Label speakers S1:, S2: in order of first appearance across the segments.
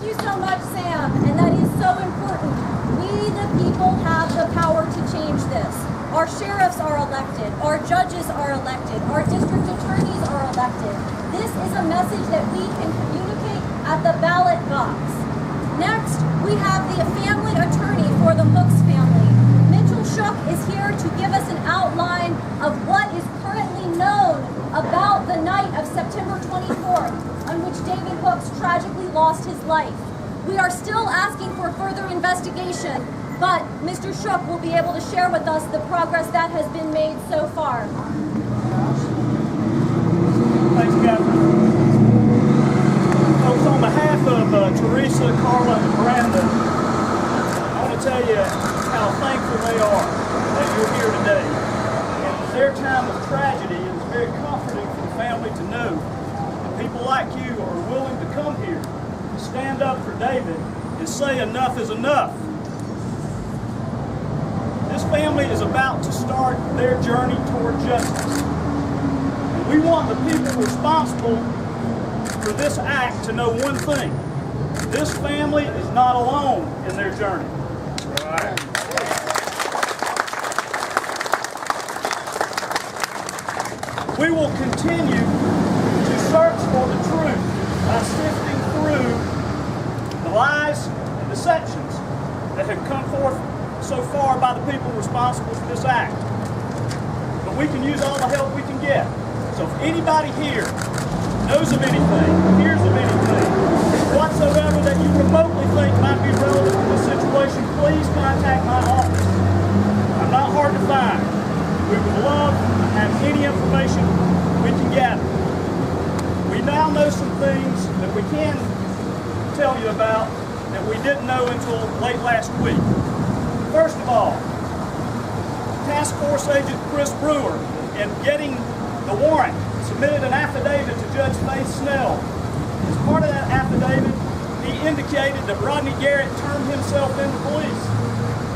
S1: you so much, Sam, and that is so important. We, the people, have the power to change this. Our sheriffs are elected, our judges are elected, our district attorneys are elected. This is a message that we can communicate at the ballot box. Next, we have the family attorney for the Hooks family. Mitchell Shook is here to give us an outline of what is currently known about the night of September 24th, on which David Hooks tragically lost his life. We are still asking for further investigation, but Mr. Shook will be able to share with us the progress that has been made so far.
S2: Thanks, Catherine. Folks, on behalf of Teresa, Carla, and Miranda, I want to tell you how thankful they are that you're here today. In their time of tragedy, it was very comforting for the family to know that people like you are willing to come here, stand up for David, and say enough is enough. This family is about to start their journey toward justice. And we want the people responsible for this act to know one thing. This family is not alone in their journey. Right. We will continue to search for the truth by sifting through the lies and deceptions that have come forth so far by the people responsible for this act. But we can use all the help we can get. So if anybody here knows of anything, hears of anything, whatsoever that you remotely think might be relevant to this situation, please contact my office. I'm not hard to find. We would love to have any information we can gather. We now know some things that we can tell you about that we didn't know until late last week. First of all, Task Force Agent Chris Brewer, in getting the warrant, submitted an affidavit to Judge Faith Snell. As part of that affidavit, he indicated that Rodney Garrett turned himself into police.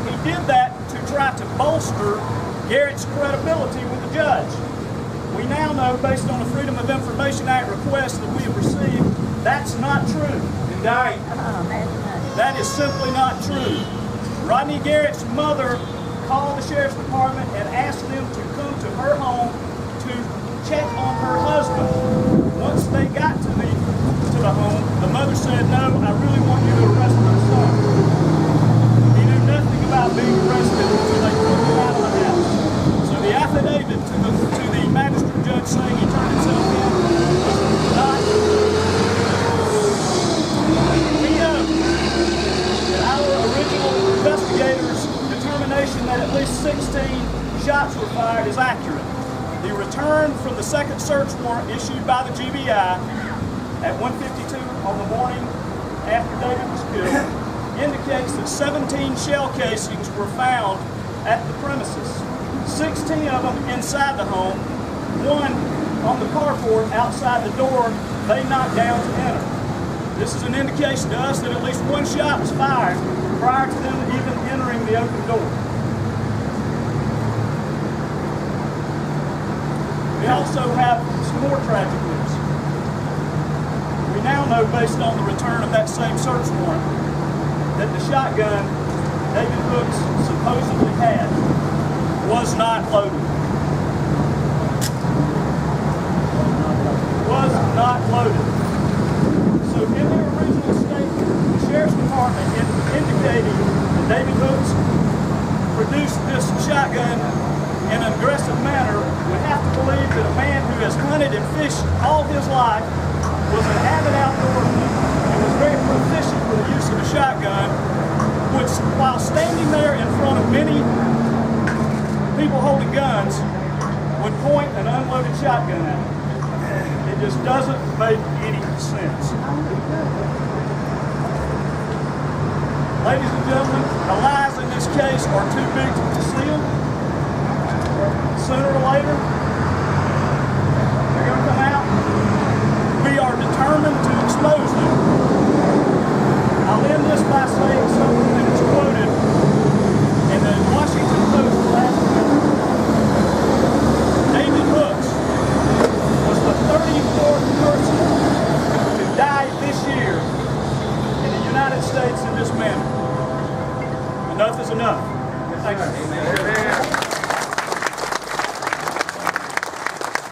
S2: He did that to try to bolster Garrett's credibility with the judge. We now know, based on the Freedom of Information Act request that we have received, that's not true. Indict. That is simply not true. Rodney Garrett's mother called the Sheriff's Department and asked them to come to her home to check on her husband. Once they got to the home, the mother said, "No, I really want you to arrest my son." He knew nothing about being arrested until they took him out of the house. So the affidavit to the magistrate judge saying he turned himself in was not true. We know that our original investigators' determination that at least 16 shots were fired is accurate. The return from the second search warrant issued by the GBI at 1:52 on the morning after David was killed indicates that 17 shell casings were found at the premises. 16 of them inside the home, one on the carport outside the door they knocked down to enter. This is an indication to us that at least one shot was fired prior to them even entering the open door. We also have some more tragic news. We now know, based on the return of that same search warrant, that the shotgun David Hooks supposedly had was not loaded. Was not loaded. So in their original statement, the Sheriff's Department indicating that David Hooks produced this shotgun in an aggressive manner, we have to believe that a man who has hunted and fished all his life, was an avid outdoorsman, and was very proficient with the use of a shotgun, which, while standing there in front of many people holding guns, would point an unloaded shotgun at them. It just doesn't make any sense. Ladies and gentlemen, the lies in this case are too big to conceal. Sooner or later, they're going to come out. We are determined to expose them. I'll end this by saying something that is quoted in the Washington Post last week. David Hooks was the 34th person to die this year in the United States in this manner. Enough is enough. Thank you.